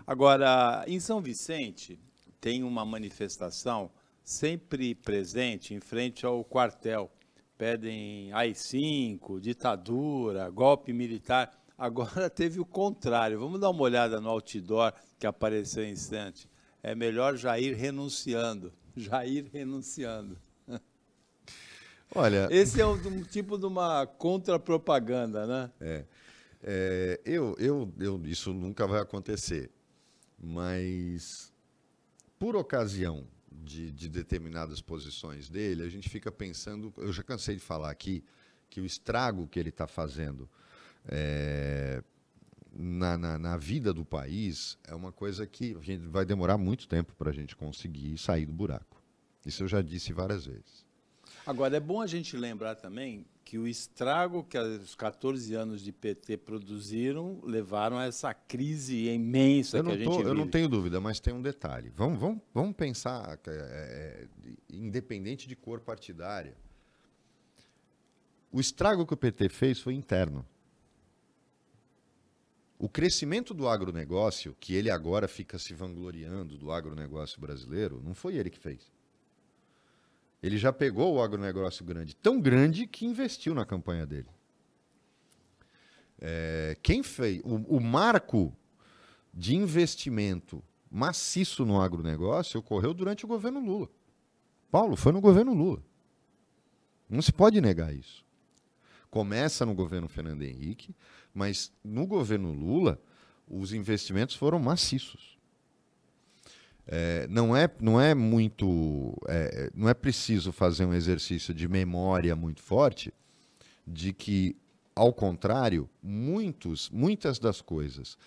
Agora, em São Vicente, tem uma manifestação sempre presente em frente ao quartel. Pedem AI-5, ditadura, golpe militar. Agora teve o contrário. Vamos dar uma olhada no outdoor que apareceu em instante. É melhor Jair renunciando. Jair renunciando. Olha, Esse é um tipo de uma contrapropaganda, né? isso nunca vai acontecer, mas por ocasião de determinadas posições dele, a gente fica pensando, eu já cansei de falar aqui, que o estrago que ele está fazendo na vida do país é uma coisa que a gente vai demorar muito tempo para a gente conseguir sair do buraco. Isso eu já disse várias vezes. Agora, é bom a gente lembrar também que o estrago que os 14 anos de PT produziram levaram a essa crise imensa que a gente vive. Eu não tenho dúvida, mas tem um detalhe. Vamos pensar, independente de cor partidária. O estrago que o PT fez foi interno. O crescimento do agronegócio, que ele agora fica se vangloriando do agronegócio brasileiro, não foi ele que fez. Ele já pegou o agronegócio grande, tão grande que investiu na campanha dele. Quem fez o marco de investimento maciço no agronegócio ocorreu durante o governo Lula. Paulo, foi no governo Lula. Não se pode negar isso. Começa no governo Fernando Henrique, mas no governo Lula os investimentos foram maciços. Não é preciso fazer um exercício de memória muito forte de que, ao contrário, muitas das coisas,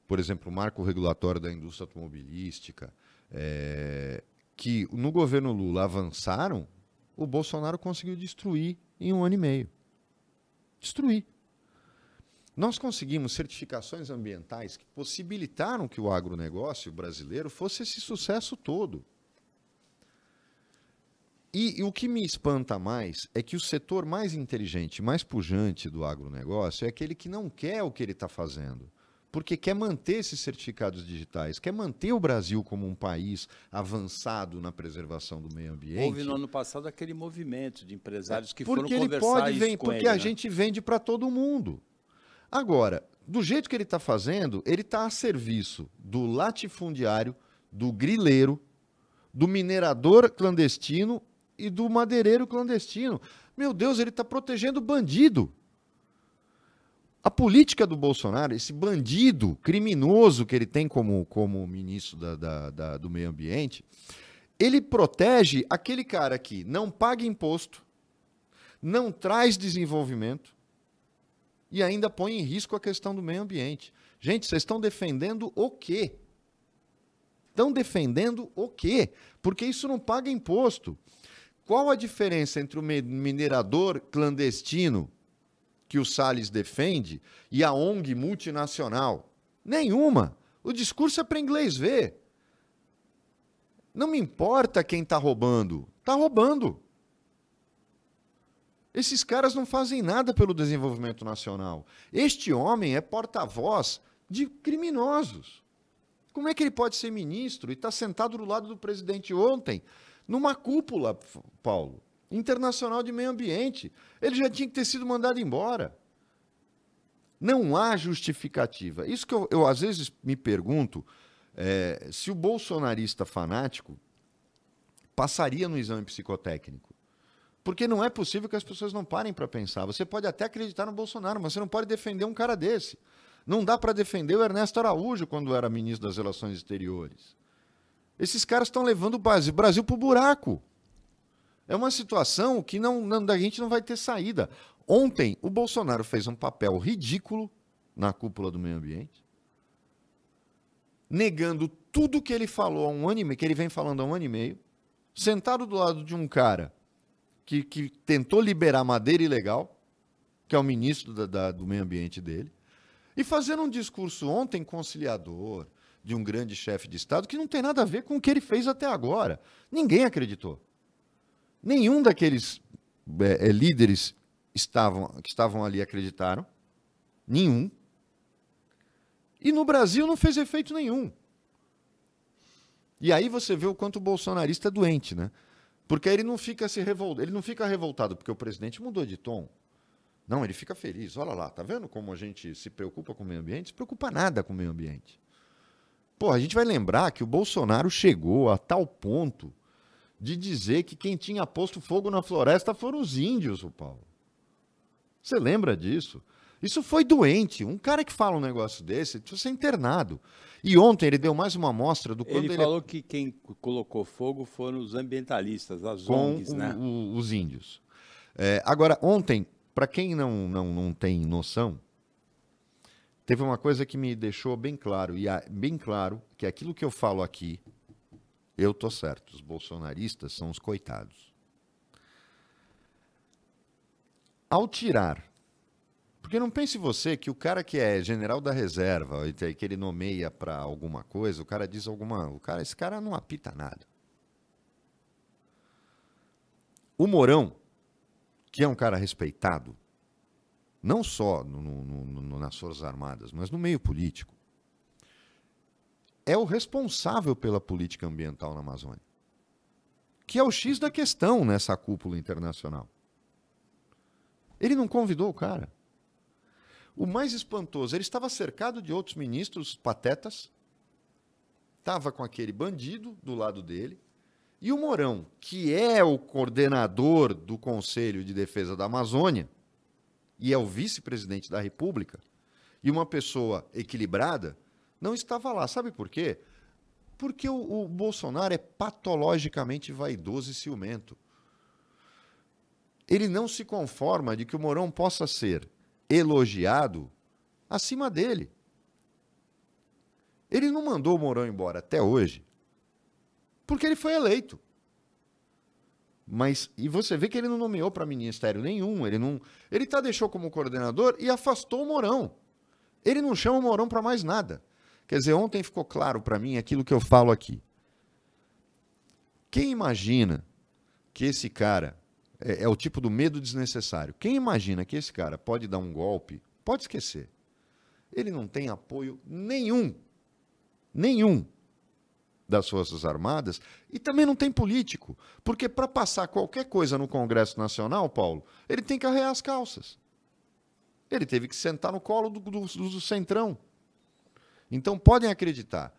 por exemplo, o marco regulatório da indústria automobilística, que no governo Lula avançaram, o Bolsonaro conseguiu destruir em 1 ano e meio. Destruir. Nós conseguimos certificações ambientais que possibilitaram que o agronegócio brasileiro fosse esse sucesso todo. E o que me espanta mais é que o setor mais inteligente, mais pujante do agronegócio é aquele que não quer o que ele está fazendo, porque quer manter esses certificados digitais, quer manter o Brasil como um país avançado na preservação do meio ambiente. Houve no ano passado aquele movimento de empresários que porque foram conversar isso com porque ele, a né? gente vende para todo mundo. Agora, do jeito que ele está fazendo, ele está a serviço do latifundiário, do grileiro, do minerador clandestino e do madeireiro clandestino. Meu Deus, ele está protegendo o bandido. A política do Bolsonaro, esse bandido criminoso que ele tem como ministro do meio ambiente, ele protege aquele cara que não paga imposto, não traz desenvolvimento, e ainda põe em risco a questão do meio ambiente. Gente, vocês estão defendendo o quê? Estão defendendo o quê? Porque isso não paga imposto. Qual a diferença entre o minerador clandestino que o Salles defende e a ONG multinacional? Nenhuma. O discurso é para inglês ver. Não me importa quem está roubando. Está roubando. Esses caras não fazem nada pelo desenvolvimento nacional. Este homem é porta-voz de criminosos. Como é que ele pode ser ministro e está sentado do lado do presidente ontem, numa cúpula, Paulo, internacional de meio ambiente? Ele já tinha que ter sido mandado embora. Não há justificativa. Isso que eu às vezes me pergunto, se o bolsonarista fanático passaria no exame psicotécnico. Porque não é possível que as pessoas não parem para pensar. Você pode até acreditar no Bolsonaro, mas você não pode defender um cara desse. Não dá para defender o Ernesto Araújo quando era ministro das Relações Exteriores. Esses caras estão levando o Brasil para o buraco. É uma situação que a gente não vai ter saída. Ontem, o Bolsonaro fez um papel ridículo na cúpula do meio ambiente, negando tudo que ele falou há 1 ano e meio, que ele vem falando há 1 ano e meio, sentado do lado de um cara que tentou liberar madeira ilegal, que é o ministro do meio ambiente dele, e fazendo um discurso ontem conciliador de um grande chefe de Estado que não tem nada a ver com o que ele fez até agora. Ninguém acreditou. Nenhum daqueles líderes que estavam ali acreditaram. Nenhum. E no Brasil não fez efeito nenhum. E aí você vê o quanto o bolsonarista é doente, né? Porque aí ele não fica ele não fica revoltado porque o presidente mudou de tom. Não, ele fica feliz. Olha lá, tá vendo como a gente se preocupa com o meio ambiente? Se preocupa nada com o meio ambiente. Pô, a gente vai lembrar que o Bolsonaro chegou a tal ponto de dizer que quem tinha posto fogo na floresta foram os índios, o Paulo. Você lembra disso? Isso foi doente. Um cara que fala um negócio desse precisa ser internado. E ontem ele deu mais uma amostra do quando ele falou que quem colocou fogo foram os ambientalistas, as ONGs, né? Os índios. Agora, ontem, para quem não tem noção, teve uma coisa que me deixou bem claro, e bem claro que aquilo que eu falo aqui, eu tô certo. Os bolsonaristas são os coitados. Ao tirar, porque não pense você que o cara que é general da reserva, que ele nomeia para alguma coisa, o cara diz esse cara não apita nada. O Mourão, que é um cara respeitado, não só nas Forças Armadas, mas no meio político, é o responsável pela política ambiental na Amazônia, que é o X da questão nessa cúpula internacional. Ele não convidou o cara. O mais espantoso, ele estava cercado de outros ministros patetas, estava com aquele bandido do lado dele, e o Mourão, que é o coordenador do Conselho de Defesa da Amazônia, e é o vice-presidente da República, e uma pessoa equilibrada, não estava lá. Sabe por quê? Porque o Bolsonaro é patologicamente vaidoso e ciumento. Ele não se conforma de que o Mourão possa ser elogiado acima dele. Ele não mandou o Mourão embora até hoje porque ele foi eleito. E você vê que ele não nomeou para ministério nenhum, ele deixou como coordenador e afastou o Mourão. Ele não chama o Mourão para mais nada. Quer dizer, ontem ficou claro para mim aquilo que eu falo aqui. Quem imagina que esse cara é o tipo do medo desnecessário. Quem imagina que esse cara pode dar um golpe, pode esquecer. Ele não tem apoio nenhum das Forças Armadas e também não tem político. Porque para passar qualquer coisa no Congresso Nacional, Paulo, ele tem que arrear as calças. Ele teve que sentar no colo do Centrão. Então podem acreditar.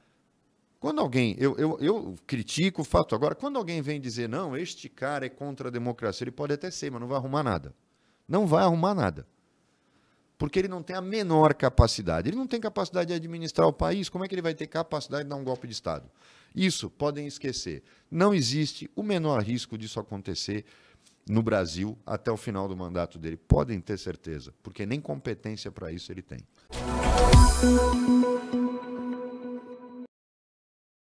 Quando alguém, eu critico o fato, agora, quando alguém vem dizer, não, este cara é contra a democracia, ele pode até ser, mas não vai arrumar nada. Não vai arrumar nada. Porque ele não tem a menor capacidade. Ele não tem capacidade de administrar o país, como é que ele vai ter capacidade de dar um golpe de Estado? Isso, podem esquecer. Não existe o menor risco disso acontecer no Brasil até o final do mandato dele. Podem ter certeza, porque nem competência para isso ele tem.